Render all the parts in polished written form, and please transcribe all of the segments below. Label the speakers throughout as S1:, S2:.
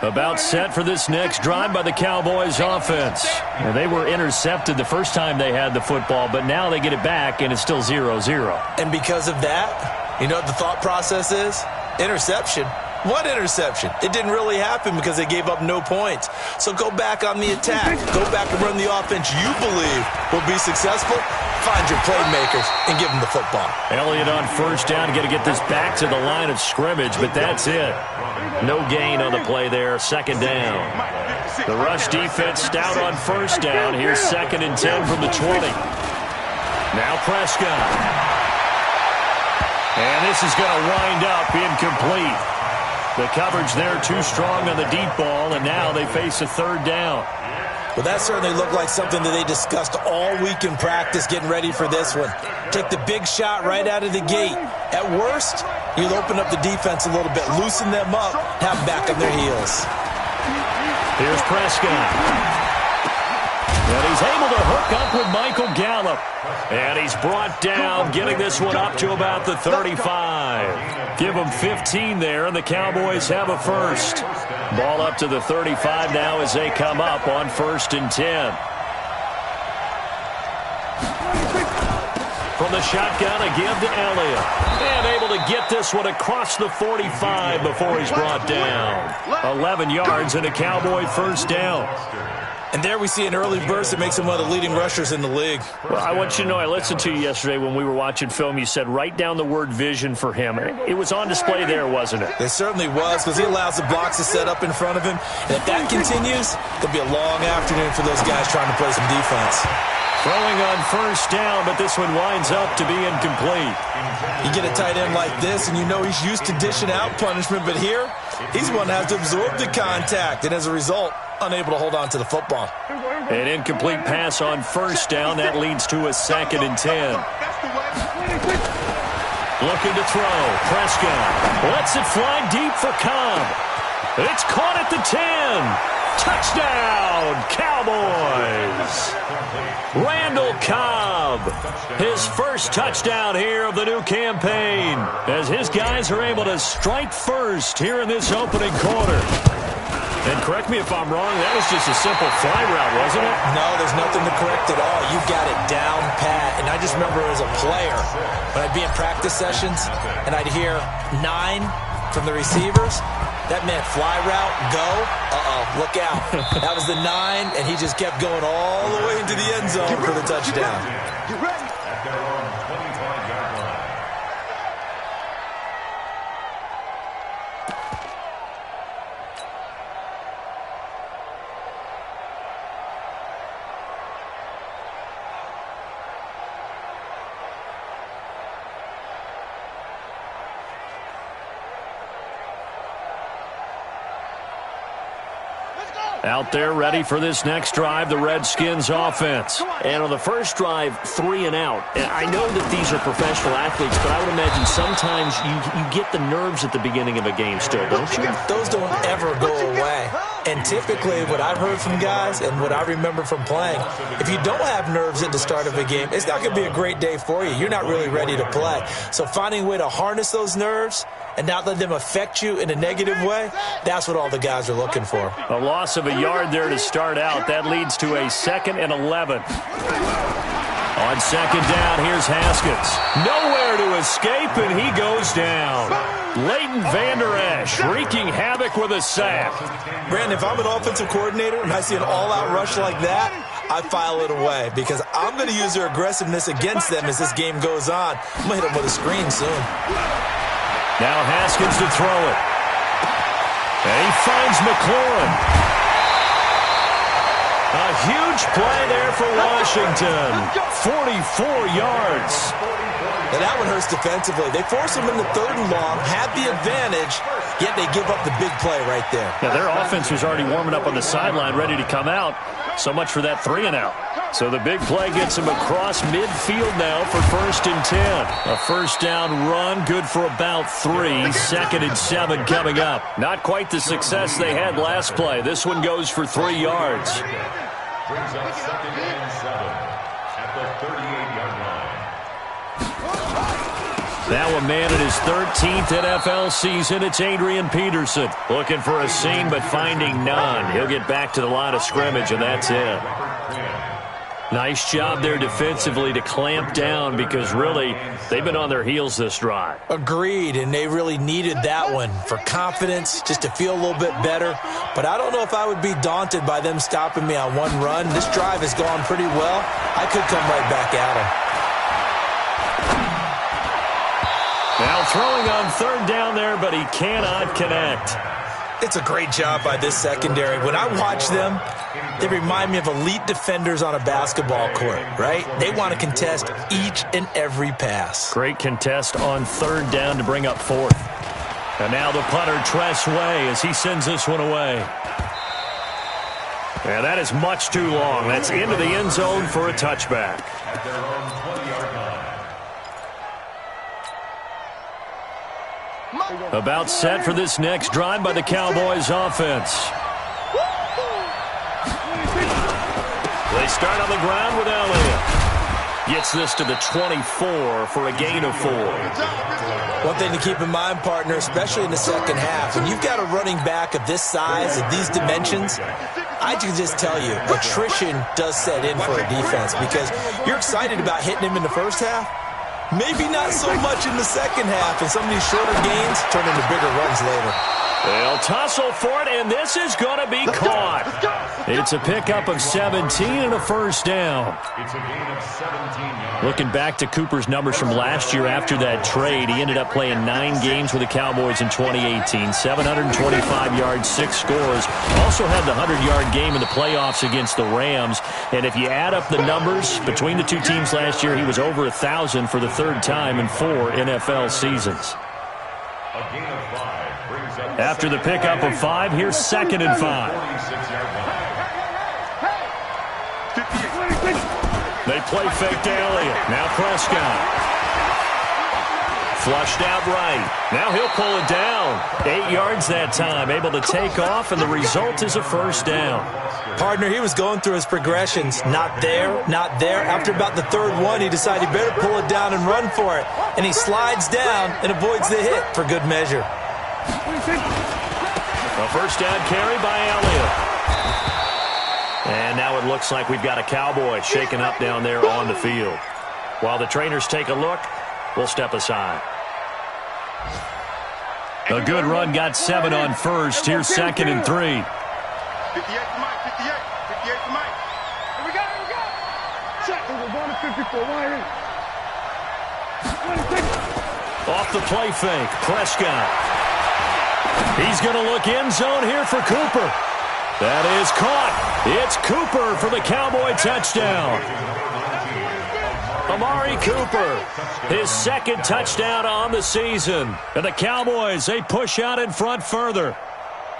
S1: About set for this next drive by the Cowboys offense. And they were intercepted the first time they had the football, but now they get it back, and it's still 0-0.
S2: And because of that, you know what the thought process is? Interception. What interception? It didn't really happen because they gave up no points. So go back on the attack. Go back and run the offense you believe will be successful. Find your playmakers and give them the football.
S1: Elliott on first down. Got to get this back to the line of scrimmage, but that's it. No gain on the play there. Second down. The rush defense stout on first down. Here's 2nd and 10 from the 20. Now Prescott. And this is going to wind up incomplete. The coverage there too strong on the deep ball, and now they face a 3rd down.
S2: Well, that certainly looked like something that they discussed all week in practice getting ready for this one. Take the big shot right out of the gate. At worst, you'll open up the defense a little bit, loosen them up, have them back on their heels.
S1: Here's Prescott. And he's able to hook up with Michael Gallup. And he's brought down, getting this one up to about the 35. Give them 15 there, and the Cowboys have a first. Ball up to the 35 now as they come up on 1st and 10. From the shotgun, a give to Elliott. And able to get this one across the 45 before he's brought down. 11 yards and a Cowboy first down.
S2: And there we see an early burst that makes him one of the leading rushers in the league.
S1: Well, I want you to know, I listened to you yesterday when we were watching film. You said write down the word vision for him. It was on display there, wasn't it?
S2: It certainly was, because he allows the blocks to set up in front of him. And if that continues, it'll be a long afternoon for those guys trying to play some defense.
S1: Throwing on first down, but this one winds up to be incomplete.
S2: You get a tight end like this, and you know he's used to dishing out punishment, but here, he's one that has to absorb the contact, and as a result, unable to hold on to the football.
S1: An incomplete pass on first down. That leads to a 2nd and 10. Looking to throw. Prescott lets it fly deep for Cobb. It's caught at the 10. Touchdown, Cowboys. Randall Cobb, his first touchdown here of the new campaign, as his guys are able to strike first here in this opening quarter. And correct me if I'm wrong, that was just a simple fly route, wasn't it?
S2: No, there's nothing to correct at all. You got it down pat. And I just remember as a player, when I'd be in practice sessions and I'd hear 9 from the receivers, that meant fly route, go, look out. That was the 9, and he just kept going all the way into the end zone for the touchdown.
S3: Get ready.
S1: Out there ready for this next drive, the Redskins offense.
S4: And on the first drive, 3 and out. And I know that these are professional athletes, but I would imagine sometimes you get the nerves at the beginning of a game still, don't you?
S2: Those don't ever go away. And typically what I've heard from guys and what I remember from playing, if you don't have nerves at the start of a game, it's not going to be a great day for you. You're not really ready to play. So finding a way to harness those nerves and not let them affect you in a negative way, that's what all the guys are looking for.
S1: A loss of a yard there to start out. That leads to a 2nd and 11. On second down, here's Haskins. Nowhere to escape, and he goes down. Leighton Vander Esch wreaking havoc with a sack.
S2: Brandon, if I'm an offensive coordinator and I see an all-out rush like that, I file it away because I'm going to use their aggressiveness against them as this game goes on. I'm going to hit them with a screen soon.
S1: Now Haskins to throw it. And he finds McLaurin. A huge play there for Washington. 44 yards.
S2: And that one hurts defensively. They force him in the 3rd and long, have the advantage, yet they give up the big play right there.
S1: Yeah, their offense was already warming up on the sideline, ready to come out. So much for that 3 and out. So the big play gets him across midfield now for 1st and 10. A first down run, good for about 3. 2nd and 7 coming up. Not quite the success they had last play. This one goes for 3 yards.
S3: Brings up 2nd and 7 at the 38-yard line.
S1: Now a man in his 13th NFL season, it's Adrian Peterson. Looking for a seam, but finding none. He'll get back to the line of scrimmage, and that's it. Nice job there defensively to clamp down because really they've been on their heels this drive.
S2: Agreed, and they really needed that one for confidence, just to feel a little bit better. But I don't know if I would be daunted by them stopping me on one run. This drive has gone pretty well. I could come right back at them.
S1: Now throwing on third down there, but he cannot connect.
S2: It's a great job by this secondary. When I watch them, they remind me of elite defenders on a basketball court, right? They want to contest each and every pass.
S1: Great contest on third down to bring up fourth. And now the punter, Tress Way, as he sends this one away. And that is much too long. That's into the end zone for a touchback.
S3: At their own 20-yard line.
S1: About set for this next drive by the Cowboys offense. They start on the ground with Elliott. Gets this to the 24 for a gain of 4.
S2: One thing to keep in mind, partner, especially in the second half, when you've got a running back of this size, of these dimensions, I can just tell you, attrition does set in for a defense because you're excited about hitting him in the first half. Maybe not so much in the second half, and some of these shorter gains turn into bigger runs later.
S1: They'll tussle for it, and this is going to be caught. It's a pickup of 17 and a first down.
S3: It's a gain of 17 yards.
S1: Looking back to Cooper's numbers from last year after that trade, he ended up playing 9 games with the Cowboys in 2018, 725 yards, 6 scores. Also had the 100-yard game in the playoffs against the Rams. And if you add up the numbers between the two teams last year, he was over 1,000 for the third time in 4 NFL seasons.
S3: A gain of 5 brings up
S1: After the pickup of 5, here's 2nd and 5.
S3: 46-yard line.
S1: They play fake to Elliott. Now Prescott. Flushed out right. Now he'll pull it down. 8 yards that time. Able to take off, and the result is a first down.
S2: Partner, he was going through his progressions. Not there, not there. After about the third one, he decided he better pull it down and run for it. And he slides down and avoids the hit for good measure.
S1: A first down carry by Elliott. And now it looks like we've got a Cowboy shaken up down there on the field. While the trainers take a look, we'll step aside. A good run, got 7 on first. Here's 2nd and 3.
S3: 58 to Mike, 58 to Mike. Here we go, here we go. Check. We're going to 54,
S1: Off the play fake, Prescott. He's going to look end zone here for Cooper. That is caught. It's Cooper for the Cowboy touchdown. Amari Cooper, his 2nd touchdown on the season. And the Cowboys, they push out in front further.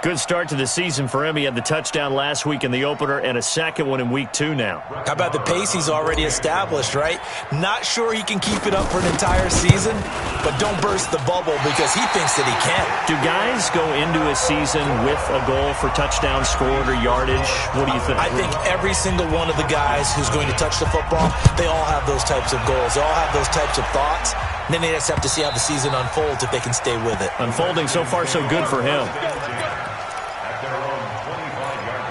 S1: Good start to the season for him. He had the touchdown last week in the opener and a 2nd one in week 2 now.
S2: How about the pace he's already established, right? Not sure he can keep it up for an entire season, but don't burst the bubble because he thinks that he can.
S1: Do guys go into a season with a goal for touchdown scored or yardage? What do you think?
S2: I think every single one of the guys who's going to touch the football, they all have those types of goals. They all have those types of thoughts. And then they just have to see how the season unfolds if they can stay with it.
S1: Unfolding so far so good for him.
S3: At their own 25-yard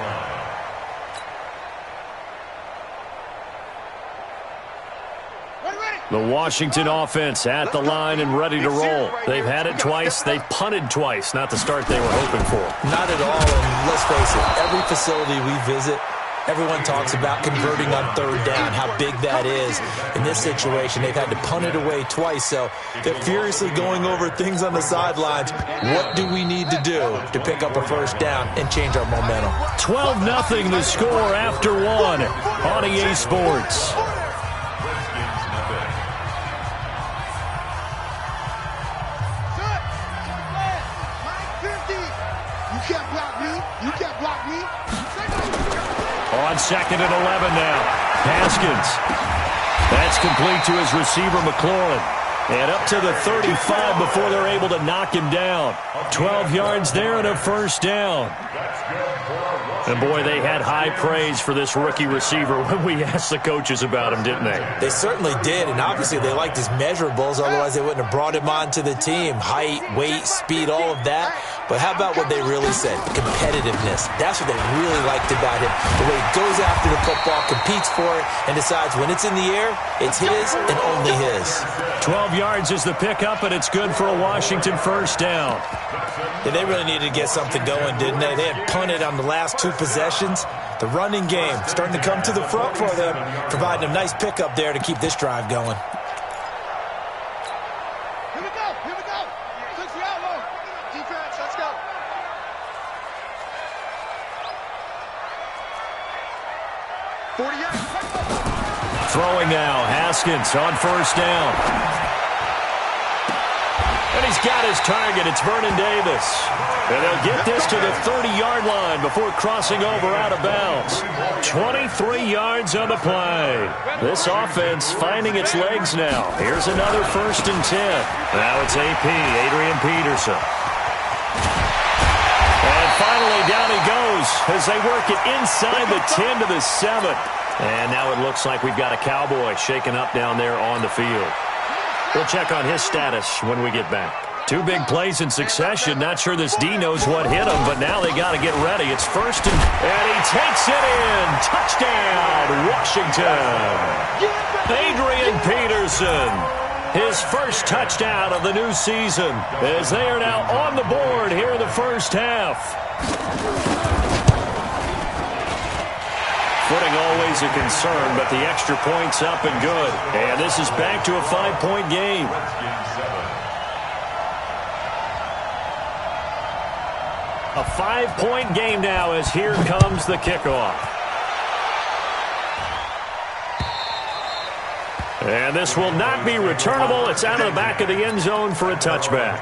S3: line.
S1: The Washington offense at the line and ready to roll. They've had it twice. They've punted twice. Not the start they were hoping for.
S2: Not at all, and let's face it, every facility we visit, everyone talks about converting on third down, how big that is. In this situation, they've had to punt it away twice, so they're furiously going over things on the sidelines. What do we need to do to pick up a first down and change our momentum?
S1: 12-0 the score after 1 on EA Sports. On 2nd and 11 now. Haskins. That's complete to his receiver, McLaurin. And up to the 35 before they're able to knock him down. 12 yards there and a first down. And, boy, they had high praise for this rookie receiver when we asked the coaches about him, didn't they?
S2: They certainly did, and obviously they liked his measurables. Otherwise, they wouldn't have brought him onto the team. Height, weight, speed, all of that. But how about what they really said? Competitiveness. That's what they really liked about him. The way he goes after the football, competes for it, and decides when it's in the air, it's his and only his.
S1: 12 yards is the pickup, and it's good for a Washington first down.
S2: Yeah, they really needed to get something going, didn't they? They had punted on the last 2 possessions. The running game starting to come to the front for them, providing a nice pickup there to keep this drive going.
S3: Here we go. 6 out low. Defense, let's go.
S1: Throwing now, Haskins on first down. And he's got his target. It's Vernon Davis. And they'll get this to the 30-yard line before crossing over out of bounds. 23 yards on the play. This offense finding its legs now. Here's another 1st and 10. Now it's AP, Adrian Peterson. And finally down he goes as they work it inside the 10 to the 7. And now it looks like we've got a Cowboy shaken up down there on the field. We'll check on his status when we get back. 2 big plays in succession. Not sure this D knows what hit him, but now they got to get ready. It's 1st and he takes it in. Touchdown, Washington. Adrian Peterson. His first touchdown of the new season as they are now on the board here in the first half. Footing always a concern, but the extra point's up and good. And this is back to a 5-point game. A 5-point game now as here comes the kickoff. And this will not be returnable. It's out of the back of the end zone for a touchback.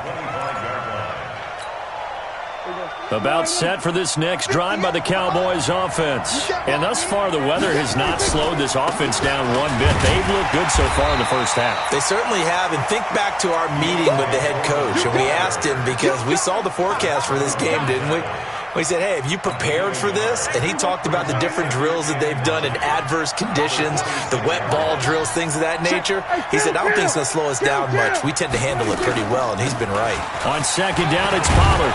S1: About set for this next drive by the Cowboys offense. And thus far, the weather has not slowed this offense down one bit. They've looked good so far in the first half.
S2: They certainly have. And think back to our meeting with the head coach. And we asked him because we saw the forecast for this game, didn't we? We said, hey, have you prepared for this? And he talked about the different drills that they've done in adverse conditions, the wet ball drills, things of that nature. He said, I don't think it's going to slow us down much. We tend to handle it pretty well, and he's been right.
S1: On second down, it's Pollard.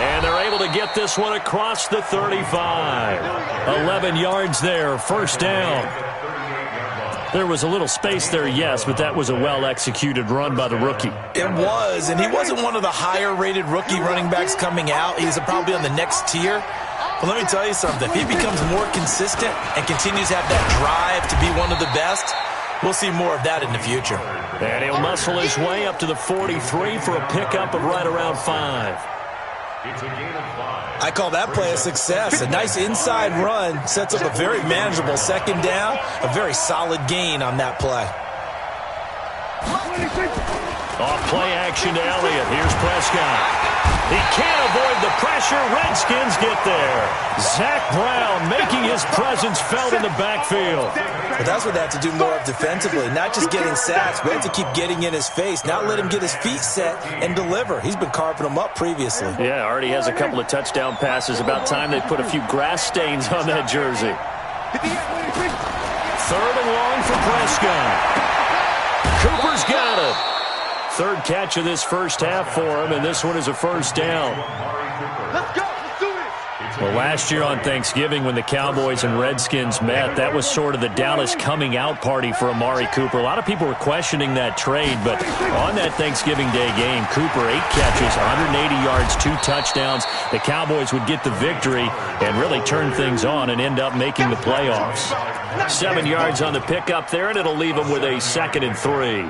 S1: And they're able to get this one across the 35. 11 yards there, first down. There was a little space there, yes, but that was a well-executed run by the rookie.
S2: It was, and he wasn't one of the higher-rated rookie running backs coming out. He's probably on the next tier. But let me tell you something. If he becomes more consistent and continues to have that drive to be one of the best, we'll see more of that in the future.
S1: And he'll muscle his way up to the 43 for a pickup of right around 5.
S2: I call that play a success. A nice inside run sets up a very manageable second down, a very solid gain on that play.
S1: Off play action to Elliott. Here's Prescott. He can't avoid the pressure. Redskins get there. Zach Brown making his presence felt in the backfield.
S2: But that's what they have to do more of defensively. Not just getting sacks, but have to keep getting in his face. Not let him get his feet set and deliver. He's been carving them up previously.
S1: Yeah, already has a couple of touchdown passes. About time they put a few grass stains on that jersey. 3rd and long for Prescott. Cooper's got it. 3rd catch of this first half for him, and this one is a first down.
S3: Let's go. Let's do this.
S1: Well, last year on Thanksgiving when the Cowboys and Redskins met, that was sort of the Dallas coming out party for Amari Cooper. A lot of people were questioning that trade, but on that Thanksgiving Day game, Cooper 8 catches, 180 yards, 2 touchdowns. The Cowboys would get the victory and really turn things on and end up making the playoffs. 7 yards on the pickup there, and it'll leave them with a 2nd and 3.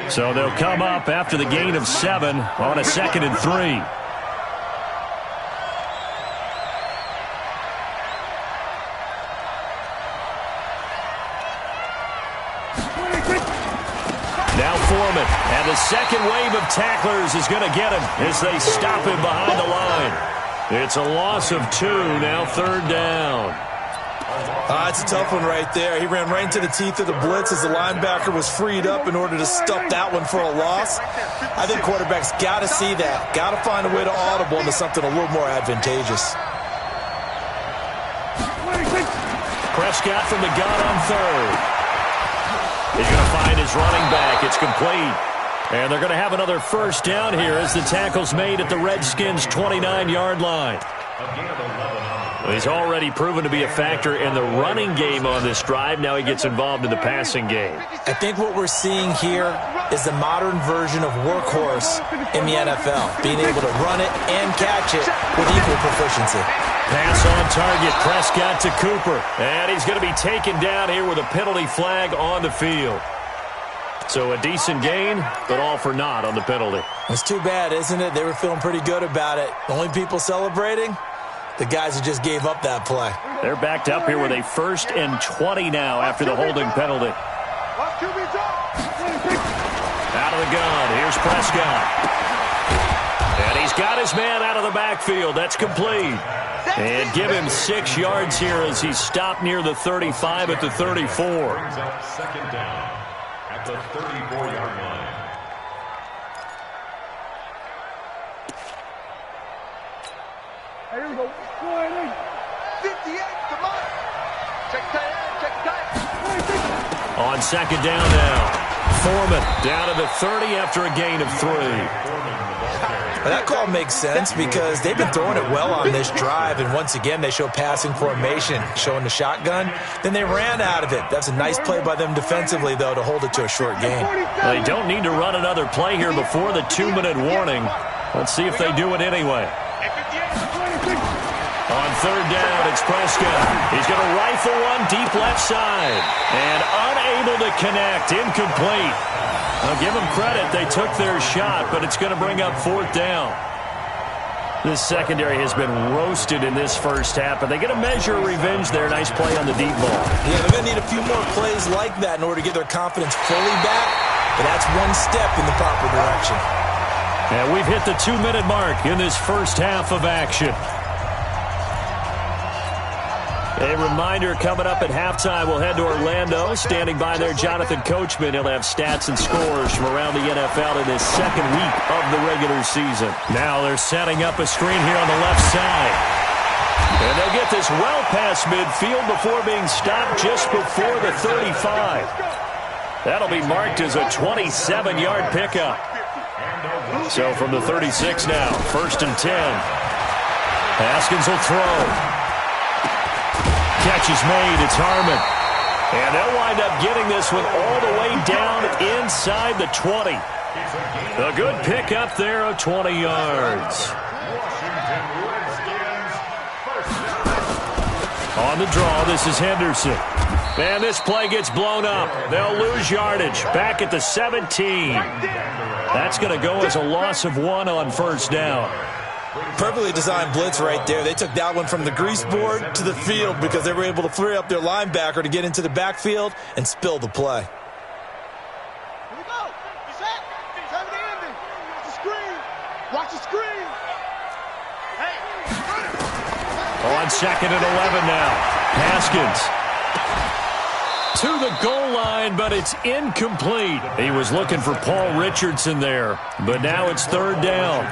S1: So they'll come up after the gain of 7 on a 2nd and 3. Now Foreman, and the second wave of tacklers is going to get him as they stop him behind the line. It's a loss of 2, now 3rd down.
S2: It's a tough one right there. He ran right into the teeth of the blitz as the linebacker was freed up in order to stuff that one for a loss. I think quarterbacks got to see that. Got to find a way to audible into something a little more advantageous.
S1: Prescott from the gun on third. He's going to find his running back. It's complete. And they're going to have another first down here as the tackle's made at the Redskins' 29-yard line. He's already proven to be a factor in the running game on this drive. Now he gets involved in the passing game.
S2: I think what we're seeing here is the modern version of workhorse in the NFL, being able to run it and catch it with equal proficiency.
S1: Pass on target, Prescott to Cooper. And he's going to be taken down here with a penalty flag on the field. So a decent gain, but all for naught on the penalty.
S2: It's too bad, isn't it? They were feeling pretty good about it. The only people celebrating, the guys who just gave up that play.
S1: They're backed up here with a 1st and 20 now after the holding penalty. Out of the gun, here's Prescott. And he's got his man out of the backfield. That's complete. And give him 6 yards here as he's stopped near the 35 at the 34.
S5: Second down at the 34-yard line.
S3: Here we go. 58, come on. Check tight, check tight.
S1: On second down now. Foreman down to the 30 after a gain of 3.
S2: That call makes sense because they've been throwing it well on this drive, and once again they show passing formation, showing the shotgun. Then they ran out of it. That's a nice play by them defensively, though, to hold it to a short game.
S1: They don't need to run another play here before the 2-minute warning. Let's see if they do it anyway. On third down, it's Prescott. He's going to rifle one deep left side. And unable to connect. Incomplete. I'll give them credit. They took their shot, but it's going to bring up 4th down. This secondary has been roasted in this first half, but they get a measure of revenge there. Nice play on the deep ball.
S2: Yeah, they're going to need a few more plays like that in order to get their confidence fully back, but that's one step in the proper direction.
S1: And we've hit the 2-minute mark in this first half of action. A reminder, coming up at halftime, we'll head to Orlando. Standing by there, Jonathan Coachman. He'll have stats and scores from around the NFL in this second week of the regular season. Now they're setting up a screen here on the left side. And they'll get this well past midfield before being stopped just before the 35. That'll be marked as a 27-yard pickup. So from the 36 now, 1st and 10. Haskins will throw. Catch is made. It's Harmon. And they'll wind up getting this one all the way down inside the 20. A good pickup there of 20 yards. On the draw, this is Henderson. And this play gets blown up. They'll lose yardage. Back at the 17. That's going to go as a loss of 1 on 1st down.
S2: Perfectly designed blitz right there. They took that one from the grease board to the field because they were able to free up their linebacker to get into the backfield and spill the play.
S3: Here we go. Set. Time to end it. Watch the screen. Watch the screen. Hey.
S1: On 2nd and 11 now. Haskins to the goal line, but it's incomplete. He was looking for Paul Richardson there, but now it's 3rd down.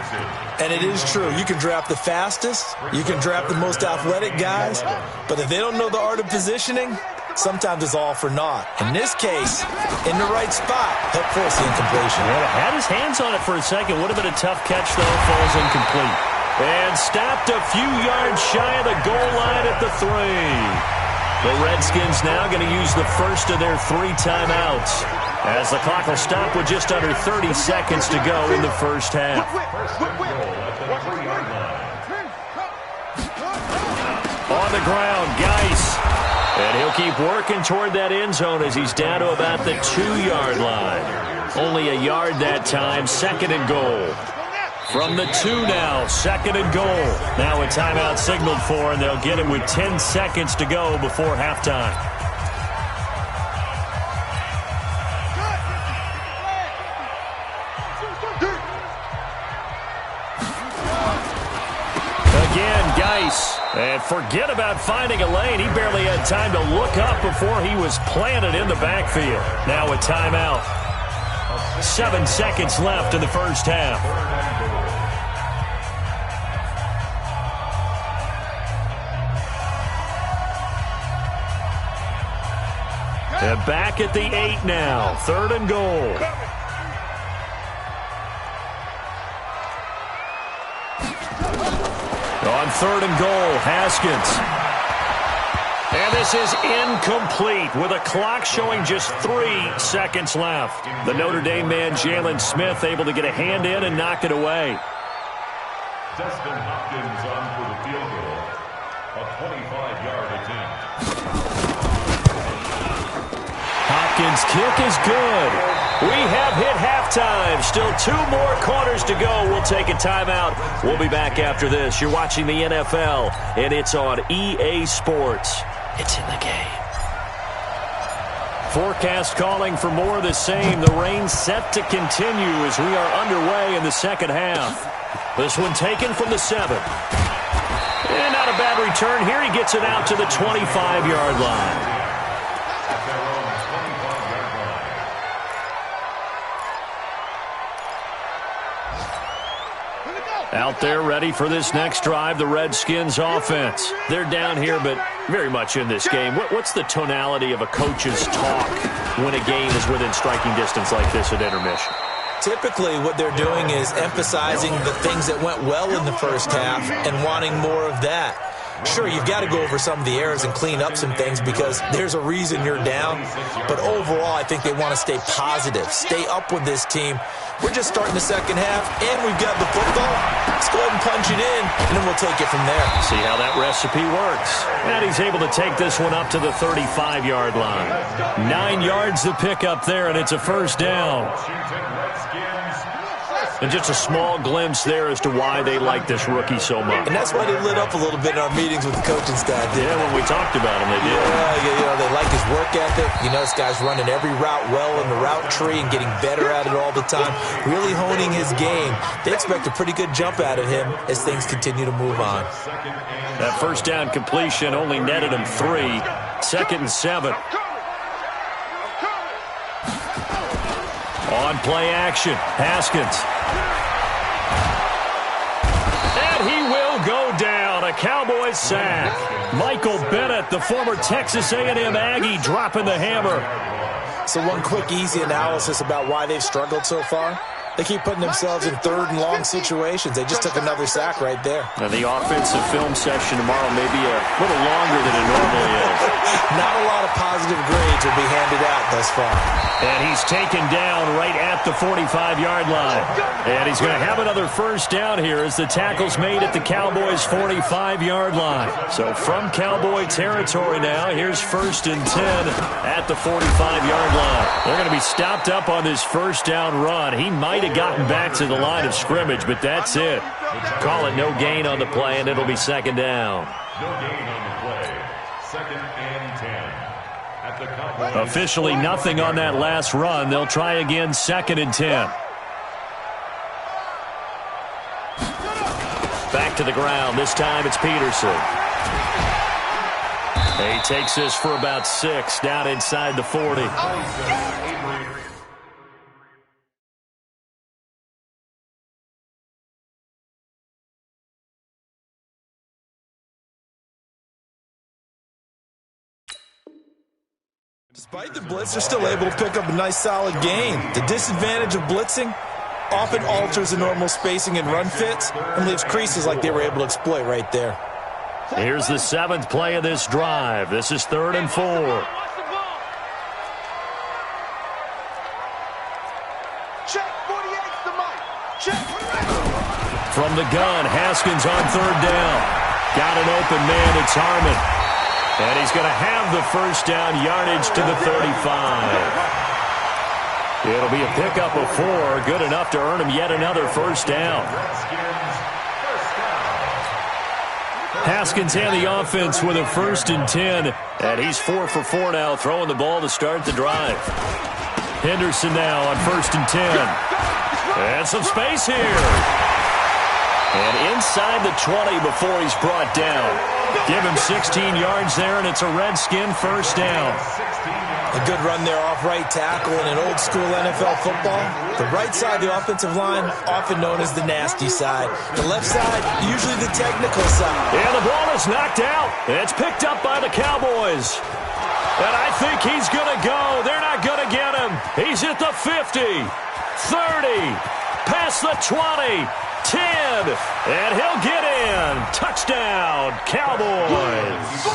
S2: And it is true. You can draft the fastest. You can draft the most athletic guys. But if they don't know the art of positioning, sometimes it's all for naught. In this case, in the right spot, help force the incompletion.
S1: Well, had his hands on it for a second. Would have been a tough catch, though. Falls incomplete. And stopped a few yards shy of the goal line at the 3. The Redskins now going to use the first of their 3 timeouts, as the clock will stop with just under 30 seconds to go in the first half. On the ground, Geis. And he'll keep working toward that end zone as he's down to about the 2-yard line. Only a yard that time, 2nd and goal. From the 2 now, 2nd and goal. Now a timeout signaled for, and they'll get him with 10 seconds to go before halftime. Again, Geis. And forget about finding a lane. He barely had time to look up before he was planted in the backfield. Now a timeout. 7 seconds left in the first half. And back at the 8 now. 3rd and goal. On 3rd and goal, Haskins. And this is incomplete with a clock showing just 3 seconds left. The Notre Dame man, Jalen Smith, able to get a hand in and knock it away.
S5: Dustin Hopkins on for the field goal. A 25-yard attempt.
S1: Hopkins' kick is good. We have hit halftime. Still 2 more quarters to go. We'll take a timeout. We'll be back after this. You're watching the NFL, and it's on EA Sports. It's in the game. Forecast calling for more of the same. The rain set to continue as we are underway in the second half. This one taken from the 7. And not a bad return here. He gets it out to the 25-yard line. Out there ready for this next drive, the Redskins offense. They're down here, but very much in this game. What's the tonality of a coach's talk when a game is within striking distance like this at intermission?
S2: Typically, what they're doing is emphasizing the things that went well in the first half and wanting more of that. Sure, you've got to go over some of the errors and clean up some things because there's a reason you're down. But overall, I think they want to stay positive, stay up with this team. We're just starting the second half, and we've got the football. Let's go ahead and punch it in, and then we'll take it from there.
S1: See how that recipe works. And he's able to take this one up to the 35-yard line. 9 yards to pick up there, and it's a first down. And just a small glimpse there as to why they like this rookie so much.
S2: And that's why they lit up a little bit in our meetings with the coaching staff.
S1: Yeah, when we talked about him, they did.
S2: Yeah, they like his work ethic. You know, this guy's running every route well in the route tree and getting better at it all the time, really honing his game. They expect a pretty good jump out of him as things continue to move on.
S1: That first down completion only netted him 3. 2nd and 7. On play action, Haskins. And he will go down. A Cowboys sack. Michael Bennett, the former Texas A&M Aggie, dropping the hammer.
S2: So one quick, easy analysis about why they've struggled so far. They keep putting themselves in 3rd and long situations. They just took another sack right there.
S1: Now the offensive film session tomorrow may be a little longer than it normally is.
S2: Not a lot of positive grades will be handed out thus far.
S1: And he's taken down right at the 45-yard line. And he's going to have another first down here as the tackle's made at the Cowboys' 45-yard line. So from Cowboy territory now, here's 1st and 10 at the 45-yard line. They're going to be stopped up on this first down run. He might have gotten back to the line of scrimmage, but that's it. Call it no gain on the play, and it'll be 2nd down.
S5: No gain on the play. 2nd and 10.
S1: Officially nothing on that last run. They'll try again 2nd and 10. Back to the ground. This time it's Peterson. He takes this for about 6 down inside the 40.
S2: Despite the blitz, they're still able to pick up a nice, solid gain. The disadvantage of blitzing often alters the normal spacing and run fits and leaves creases like they were able to exploit right there.
S1: Here's the 7th play of this drive. This is 3rd and 4.
S3: Check, 48's the mic. Check.
S1: From the gun, Haskins on 3rd down. Got an open man. It's Harmon. And he's going to have the first down yardage to the 35. It'll be a pickup of 4, good enough to earn him yet another first down. Haskins and the offense with a 1st and 10. And he's 4 for 4 now, throwing the ball to start the drive. Henderson now on 1st and 10. And some space here. And inside the 20 before he's brought down. Give him 16 yards there, and it's a Redskin first down.
S2: A good run there off right tackle in an old-school NFL football. The right side of the offensive line, often known as the nasty side. The left side, usually the technical side.
S1: And the ball is knocked out. It's picked up by the Cowboys. And I think he's going to go. They're not going to get him. He's at the 50, 30, past the 20, 10, and he'll get in. Touchdown, Cowboys.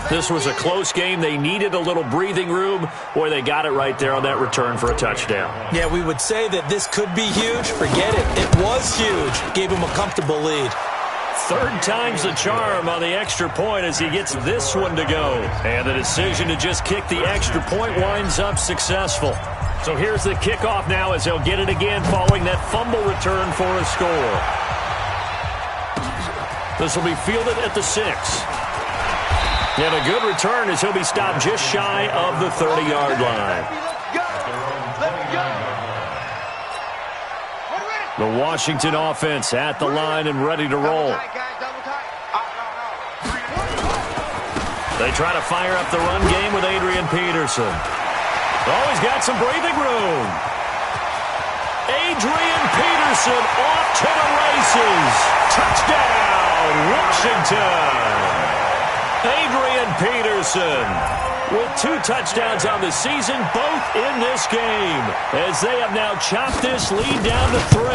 S1: This was a close game. They needed a little breathing room. Boy, they got it right there on that return for a touchdown.
S2: Yeah, we would say that this could be huge. Forget it. It was huge. Gave him a comfortable lead.
S1: Third time's the charm on the extra point as he gets this one to go. And the decision to just kick the extra point winds up successful. So here's the kickoff now as he'll get it again following that fumble return for a score. This will be fielded at the 6. And a good return as he'll be stopped just shy of the 30-yard line. The Washington offense at the line and ready to roll. They try to fire up the run game with Adrian Peterson. Oh, he's got some breathing room. Adrian Peterson off to the races. Touchdown, Washington. Adrian Peterson with 2 touchdowns on the season, both in this game, as they have now chopped this lead down to 3.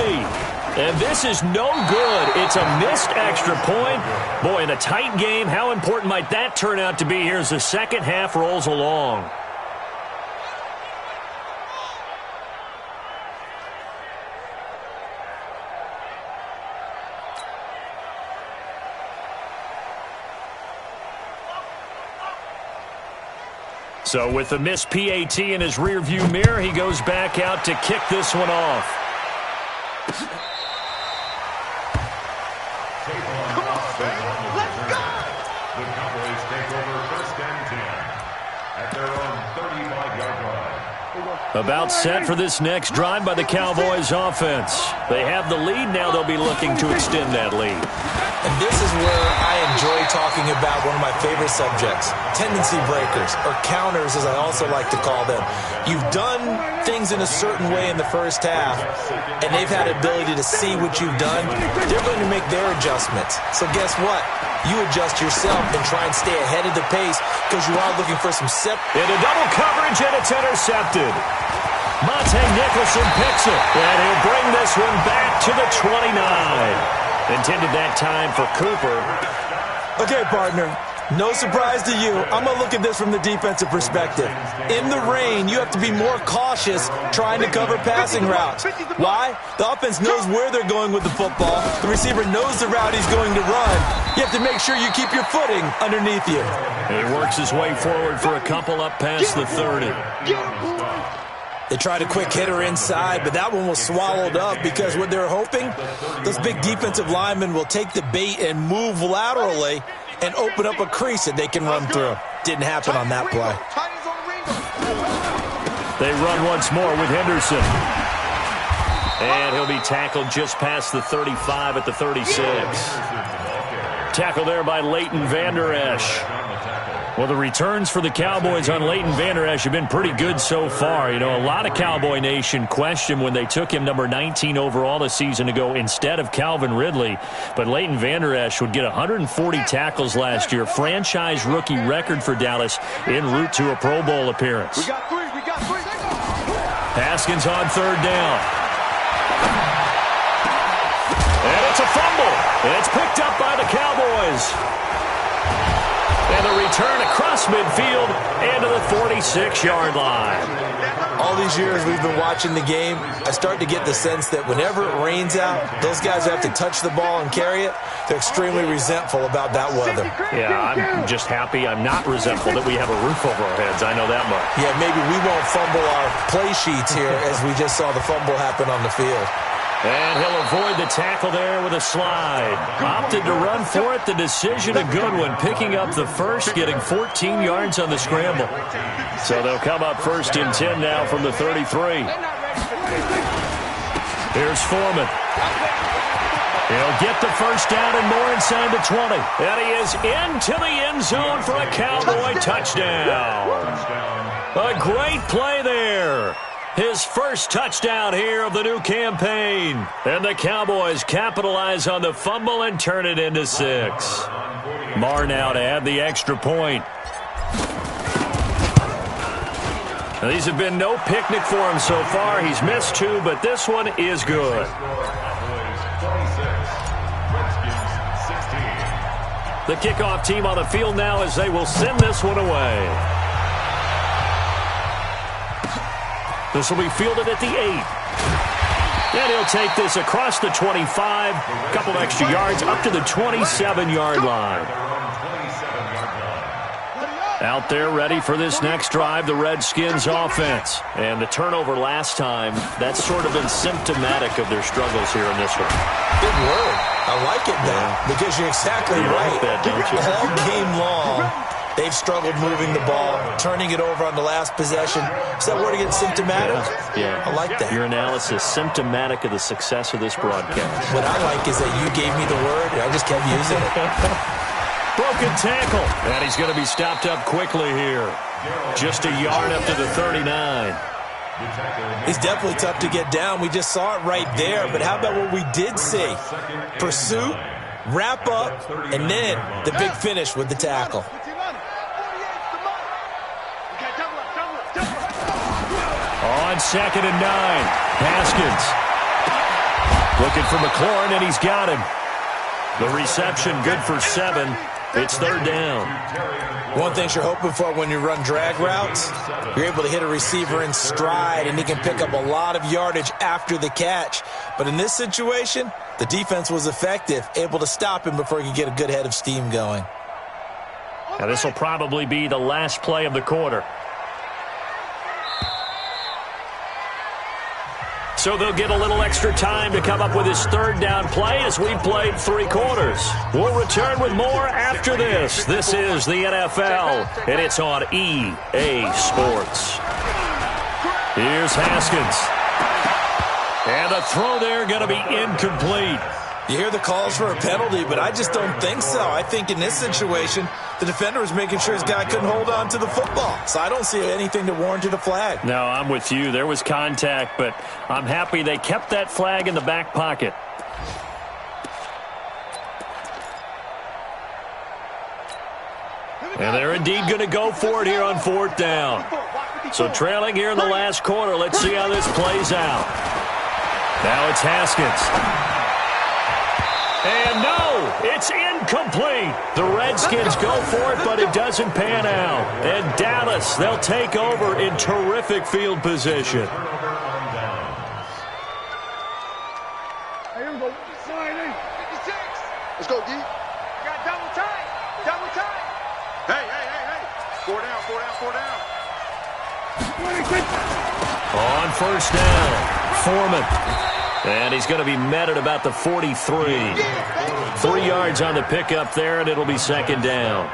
S1: And this is no good. It's a missed extra point. Boy, in a tight game, how important might that turn out to be here as the second half rolls along? So with the missed PAT in his rearview mirror, he goes back out to kick this one off.
S3: Come on, man. Let's go!
S5: The Cowboys take over first and 10 at their own 35-yard line.
S1: About set for this next drive by the Cowboys offense. They have the lead now. They'll be looking to extend that lead.
S2: And this is where I enjoy talking about one of my favorite subjects, tendency breakers, or counters as I also like to call them. You've done things in a certain way in the first half, and they've had the ability to see what you've done. They're going to make their adjustments. So guess what? You adjust yourself and try and stay ahead of the pace because you are looking for some
S1: into double coverage, and it's intercepted. Monte Nicholson picks it, and he'll bring this one back to the 29. Intended that time for Cooper.
S2: Okay, partner. No surprise to you. I'm going to look at this from the defensive perspective. In the rain, you have to be more cautious trying to cover passing routes. Why? The offense knows where they're going with the football. The receiver knows the route he's going to run. You have to make sure you keep your footing underneath you.
S1: He works his way forward for a couple up past the 30.
S2: They tried a quick hitter inside, but that one was swallowed up because what they're hoping, those big defensive linemen will take the bait and move laterally and open up a crease that they can run through. Didn't happen on that play.
S1: They run once more with Henderson. And he'll be tackled just past the 35 at the 36. Tackle there by Leighton Vander Esch. Well, the returns for the Cowboys on Leighton Vander Esch have been pretty good so far. You know, a lot of Cowboy Nation questioned when they took him number 19 overall a season ago instead of Calvin Ridley. But Leighton Vander Esch would get 140 tackles last year, franchise rookie record for Dallas en route to a Pro Bowl appearance.
S3: We got 3.
S1: Haskins on third down. And it's a fumble. It's picked up by the Cowboys. And the return across midfield and to the 46-yard line.
S2: All these years we've been watching the game, I start to get the sense that whenever it rains out, those guys who have to touch the ball and carry it, they're extremely resentful about that weather.
S1: Yeah, I'm just happy I'm not resentful that we have a roof over our heads. I know that much.
S2: Yeah, maybe we won't fumble our play sheets here as we just saw the fumble happen on the field.
S1: And he'll avoid the tackle there with a slide. Opted to run for it. The decision a good one. Picking up the first, getting 14 yards on the scramble. So they'll come up first and 10 now from the 33. Here's Foreman. He'll get the first down and more inside the 20. And he is into the end zone for a Cowboy touchdown. A great play there. His first touchdown here of the new campaign. And the Cowboys capitalize on the fumble and turn it into 6. Marr now to add the extra point. Now, these have been no picnic for him so far. He's missed 2, but this one is good. The kickoff team on the field now as they will send this one away. This will be fielded at the 8. And he'll take this across the 25, a couple extra yards, up to the 27-yard line. Out there ready for this next drive, the Redskins offense. And the turnover last time, that's sort of been symptomatic of their struggles here in this one.
S2: Big word. I like it now because you're exactly right.
S1: Like that, don't you?
S2: All game long, they've struggled moving the ball, turning it over on the last possession. Is that word again, symptomatic?
S1: Yeah.
S2: I like that.
S1: Your analysis, symptomatic of the success of this broadcast.
S2: What I like is that you gave me the word, and I just kept using it.
S1: Broken tackle. And he's going to be stopped up quickly here. Just a yard up to the 39.
S2: He's definitely tough to get down. We just saw it right there. But how about what we did see? Pursuit, wrap up, and then the big finish with the tackle.
S1: On 2nd and 9. Haskins. Looking for McLaurin, and he's got him. The reception good for 7. It's 3rd down.
S2: One thing you're hoping for when you run drag routes, you're able to hit a receiver in stride, and he can pick up a lot of yardage after the catch. But in this situation, the defense was effective, able to stop him before he could get a good head of steam going.
S1: Now this will probably be the last play of the quarter. So they'll get a little extra time to come up with his 3rd down play as we've played 3 quarters. We'll return with more after this. This is the NFL, and it's on EA Sports. Here's Haskins. And the throw there going to be incomplete.
S2: You hear the calls for a penalty, but I just don't think so. I think in this situation, the defender was making sure his guy couldn't hold on to the football. So I don't see anything to warrant a flag.
S1: No, I'm with you. There was contact, but I'm happy they kept that flag in the back pocket. And they're indeed going to go for it here on 4th down. So trailing here in the last quarter, let's see how this plays out. Now it's Haskins. And no, it's incomplete. The Redskins go for it, but it doesn't pan out. And Dallas, they'll take over in terrific field position.
S3: Here we go. Slide in. 56. Let's go, D. Got double time. Double time. Hey. 4 down, 4 down, 4 down.
S1: On 1st down, Foreman. And he's going to be met at about the 43. 3 yards on the pickup there, and it'll be 2nd down.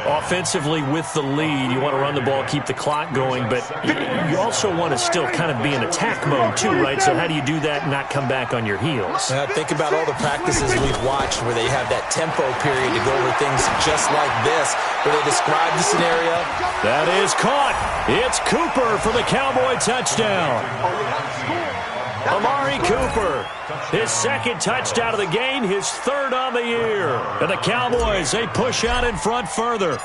S1: Offensively with the lead, you want to run the ball, keep the clock going, but you also want to still kind of be in attack mode too, right? So how do you do that and not come back on your heels?
S2: Think about all the practices we've watched where they have that tempo period to go over things just like this, where they describe the scenario.
S1: That is caught. It's Cooper for the Cowboy touchdown. Amari Cooper, his 2nd touchdown of the game, his 3rd on the year. And the Cowboys, they push out in front further.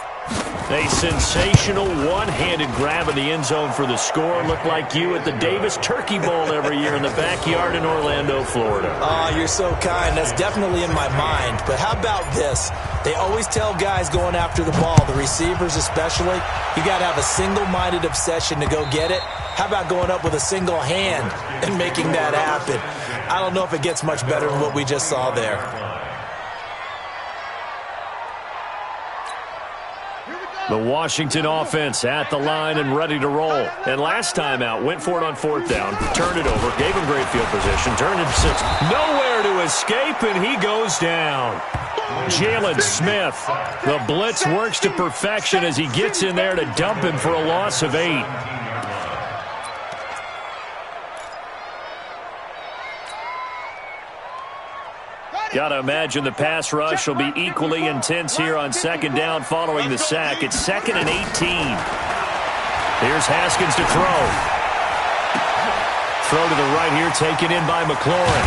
S1: A sensational one-handed grab in the end zone for the score. Looked like you at the Davis Turkey Bowl every year in the backyard in Orlando, Florida.
S2: Oh, you're so kind. That's definitely in my mind. But how about this? They always tell guys going after the ball, the receivers especially, you got to have a single-minded obsession to go get it. How about going up with a single hand and making that happen? I don't know if it gets much better than what we just saw there.
S1: The Washington offense at the line and ready to roll. And last time out, went for it on 4th down, turned it over, gave him great field position, turned it to 6. Nowhere to escape, and he goes down. Jalen Smith, the blitz works to perfection as he gets in there to dump him for a loss of 8.
S4: Got to imagine the pass rush will be equally intense here on second down following the sack. It's 2nd and 18. Here's Haskins to throw. Throw to the right here, taken in by McLaurin.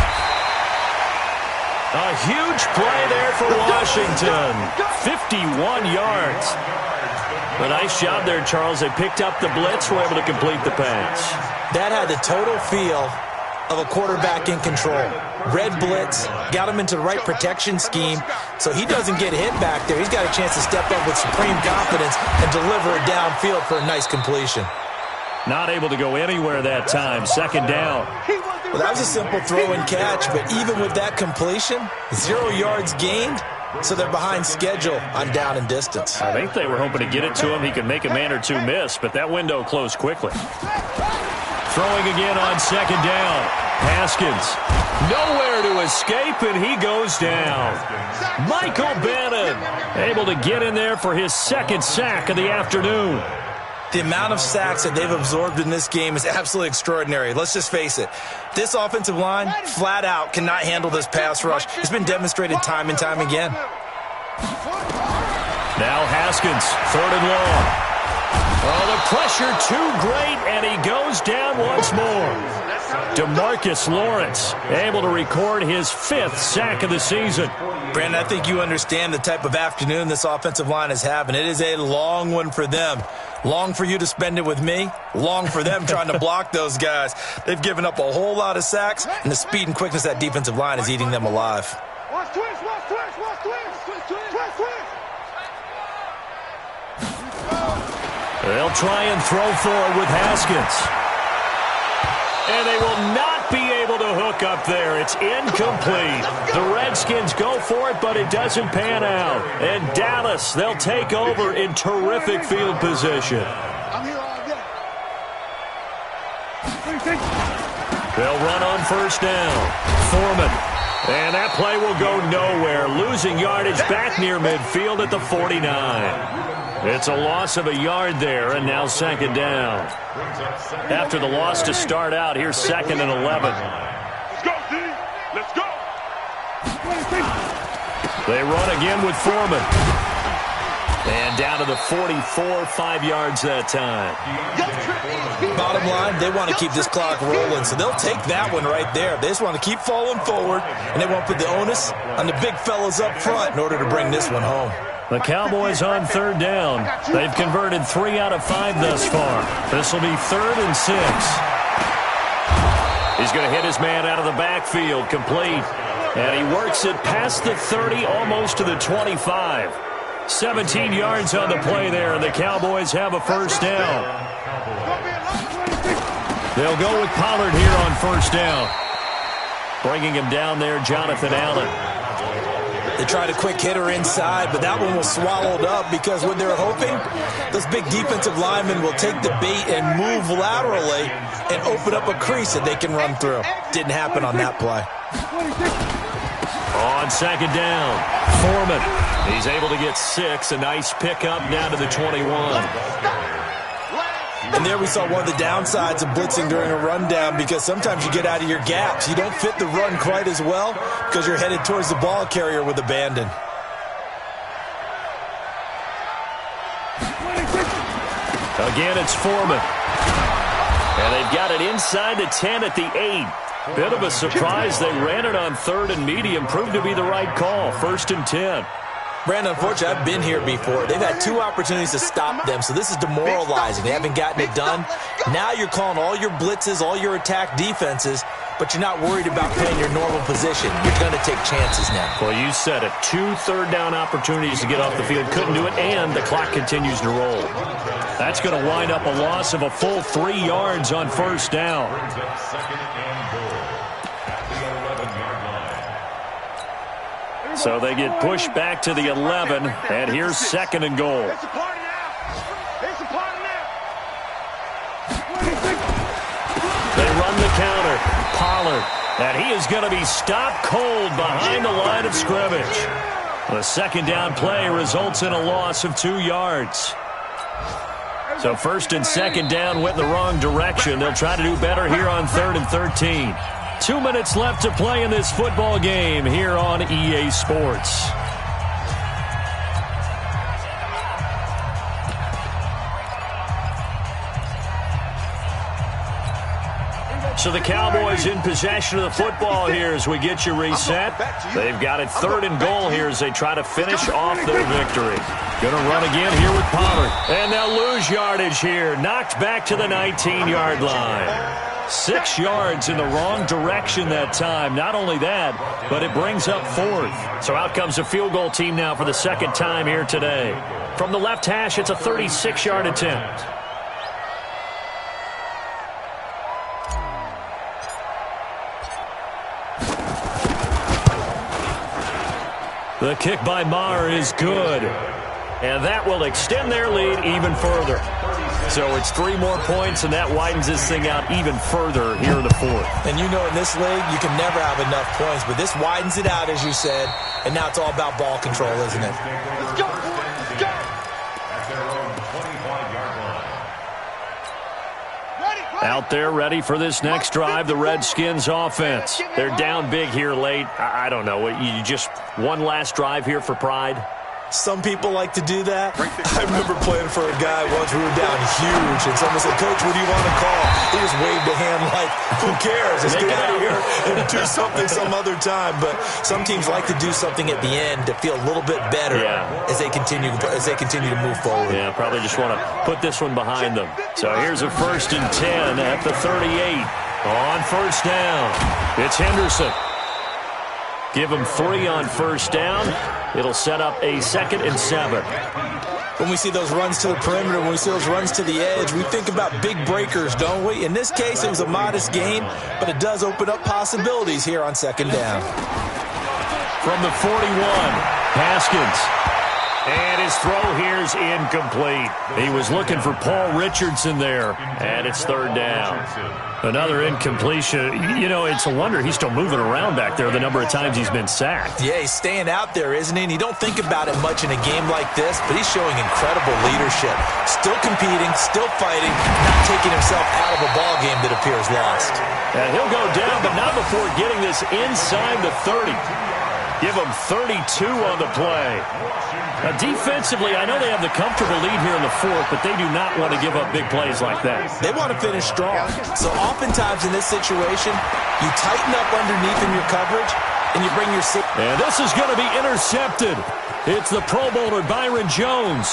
S4: A huge play there for Washington. 51 yards. A nice job there, Charles. They picked up the blitz, were able to complete the pass.
S2: That had the total feel of a quarterback in control. Red blitz, got him into the right protection scheme, so he doesn't get hit back there. He's got a chance to step up with supreme confidence and deliver it downfield for a nice completion.
S4: Not able to go anywhere that time. Second down.
S2: Well, that was a simple throw and catch, but even with that completion, 0 yards gained, so they're behind schedule on down and distance.
S4: I think they were hoping to get it to him. He could make a man or two miss, but that window closed quickly. Throwing again on second down. Haskins. Nowhere to escape, and he goes down. Michael Bannon able to get in there for his second sack of the afternoon.
S2: The amount of sacks that they've absorbed in this game is absolutely extraordinary. Let's just face it. This offensive line, flat out, cannot handle this pass rush. It's been demonstrated time and time again.
S4: Now Haskins, 3rd and long. Oh, the pressure too great, and he goes down once more. DeMarcus Lawrence able to record his 5th sack of the season.
S2: Brandon, I think you understand the type of afternoon this offensive line is having. It is a long one for them. Long for you to spend it with me. Long for them trying to block those guys. They've given up a whole lot of sacks, and the speed and quickness of that defensive line is eating them alive.
S4: They'll try and throw forward with Haskins. And they will not be able to hook up there. It's incomplete. The Redskins go for it, but it doesn't pan out. And Dallas, they'll take over in terrific field position. They'll run on first down. Foreman. And that play will go nowhere. Losing yardage back near midfield at the 49. It's a loss of a yard there, and now second down. After the loss to start out, here's 2nd and 11.
S3: Let's go, D. Let's go.
S4: They run again with Foreman. And down to the 44, 5 yards that time.
S2: Bottom line, they want to keep this clock rolling, so they'll take that one right there. They just want to keep falling forward, and they want to put the onus on the big fellas up front in order to bring this one home.
S4: The Cowboys on 3rd down. They've converted 3 out of 5 thus far. This will be 3rd and 6. He's going to hit his man out of the backfield, complete. And he works it past the 30, almost to the 25. 17 yards on the play there, and the Cowboys have a first down. They'll go with Pollard here on first down. Bringing him down there, Jonathan Allen.
S2: They tried a quick hitter inside, but that one was swallowed up because what they're hoping, those big defensive linemen will take the bait and move laterally and open up a crease that they can run through. Didn't happen on that play.
S4: On second down, Foreman. He's able to get 6. A nice pickup down to the 21.
S2: And there we saw one of the downsides of blitzing during a rundown, because sometimes you get out of your gaps. You don't fit the run quite as well because you're headed towards the ball carrier with abandon.
S4: Again, it's Foreman. And they've got it inside the 10 at the 8. Bit of a surprise. They ran it on 3rd and medium. Proved to be the right call. 1st and 10.
S2: Brandon, unfortunately, I've been here before. They've had 2 opportunities to stop them, so this is demoralizing. They haven't gotten it done. Now you're calling all your blitzes, all your attack defenses, but you're not worried about playing your normal position. You're going to take chances now.
S4: Well, you said it. 2 third-down opportunities to get off the field. Couldn't do it, and the clock continues to roll. That's going to wind up a loss of a full 3 yards on first down. So they get pushed back to the 11, and here's 2nd and goal.
S3: It's a party now. It's a party now.
S4: They run the counter. Pollard, and he is going to be stopped cold behind the line of scrimmage. The second down play results in a loss of 2 yards. So 1st and 2nd down went the wrong direction. They'll try to do better here on 3rd and 13. 2 minutes left to play in this football game here on EA Sports. So the Cowboys in possession of the football here as we get you reset. They've got it 3rd and goal here as they try to finish off their victory. Going to run again here with Pollard. And they'll lose yardage here. Knocked back to the 19-yard line. 6 yards in the wrong direction that time. Not only that, but it brings up 4th. So out comes a field goal team now for the 2nd time here today. From the left hash, it's a 36-yard attempt. The kick by Maher is good. And that will extend their lead even further. So it's 3 more points, and that widens this thing out even further here in the 4th.
S2: And you know in this league, you can never have enough points, but this widens it out, as you said, and now it's all about ball control, isn't it?
S3: Let's go, boys. Let's go.
S5: At their own 25-yard line.
S4: Out there ready for this next drive, the Redskins offense. They're down big here late. I don't know. You just one last drive here for pride?
S2: Some people like to do that. I remember playing for a guy once. We were down huge, and someone said, "Coach, what do you want to call?" He just waved a hand like, who cares? Let's get out of here and do something some other time. But some teams like to do something at the end to feel a little bit better as they continue to move forward.
S4: Yeah, probably just want to put this one behind them. So here's a 1st and 10 at the 38. On 1st down, it's Henderson. Give him 3 on 1st down. It'll set up a 2nd and 7.
S2: When we see those runs to the perimeter, when we see those runs to the edge, we think about big breakers, don't we? In this case, it was a modest gain, but it does open up possibilities here on 2nd down.
S4: From the 41, Haskins. And his throw here is incomplete. He was looking for Paul Richardson there, and it's 3rd down. Another incompletion. You know, it's a wonder he's still moving around back there the number of times he's been sacked.
S2: Yeah, he's staying out there, isn't he? And you don't think about it much in a game like this, but he's showing incredible leadership. Still competing, still fighting, not taking himself out of a ball game that appears lost.
S4: And he'll go down, but not before getting this inside the 30. Give him 32 on the play. Now, defensively, I know they have the comfortable lead here in the 4th, but they do not want to give up big plays like that.
S2: They want to finish strong. So oftentimes in this situation, you tighten up underneath in your coverage, and you bring your...
S4: And this is going to be intercepted. It's the Pro Bowler Byron Jones.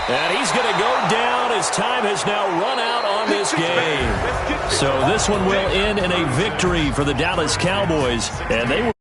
S4: And he's going to go down as time has now run out on this game. So this one will end in a victory for the Dallas Cowboys, and they will